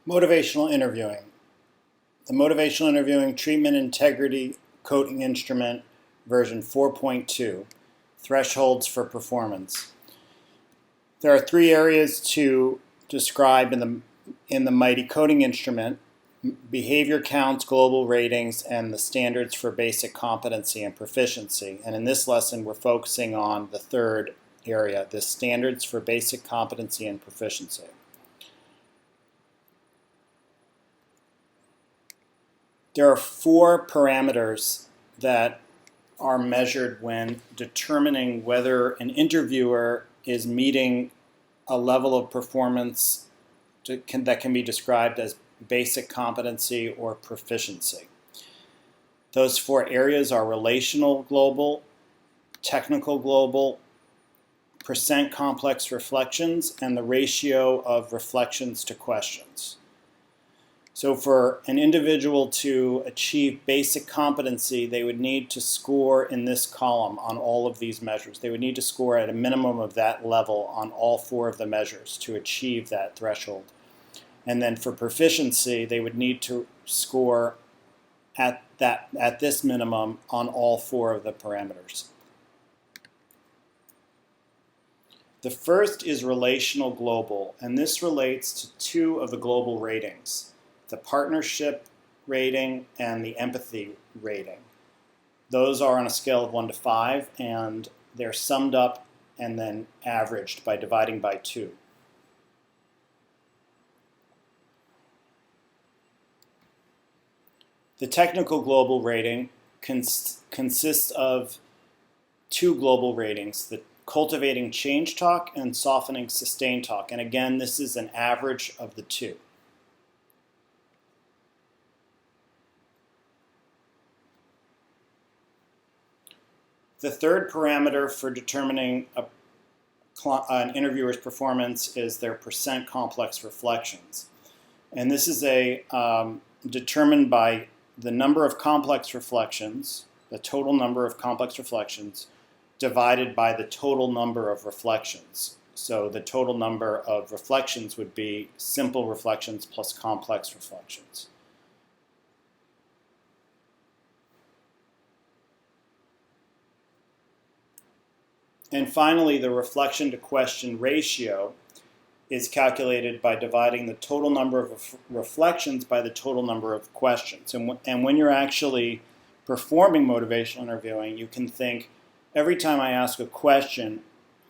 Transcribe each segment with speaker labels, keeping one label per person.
Speaker 1: Motivational interviewing. The motivational interviewing treatment integrity coding instrument version 4.2, thresholds for performance. There are three areas to describe in the MITI coding instrument: behavior counts, global ratings, and the standards for basic competency and proficiency. And in this lesson, we're focusing on the third area, the standards for basic competency and proficiency. There are four parameters that are measured when determining whether an interviewer is meeting a level of performance that can be described as basic competency or proficiency. Those four areas are relational global, technical global, percent complex reflections, and the ratio of reflections to questions. So for an individual to achieve basic competency, they would need to score in this column on all of these measures. They would need to score at a minimum of that level on all four of the measures to achieve that threshold. And then for proficiency, they would need to score at this minimum on all four of the parameters. The first is relational global, and this relates to two of the global ratings: the partnership rating and the empathy rating. Those are on a scale of 1 to 5, and they're summed up and then averaged by dividing by 2. The technical global rating consists of two global ratings: the cultivating change talk and softening sustained talk. And again, this is an average of the two. The third parameter for determining an interviewer's performance is their percent complex reflections. And this is determined by the number of complex reflections, the total number of complex reflections, divided by the total number of reflections. So the total number of reflections would be simple reflections plus complex reflections. And finally, the reflection to question ratio is calculated by dividing the total number of reflections by the total number of questions. And when you're actually performing motivational interviewing, you can think, every time I ask a question,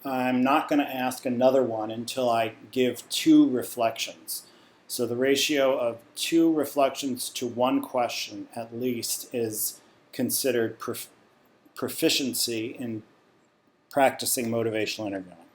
Speaker 1: I'm not going to ask another one until I give 2 reflections. So the ratio of 2 reflections to 1 question at least is considered proficiency in practicing motivational interviewing.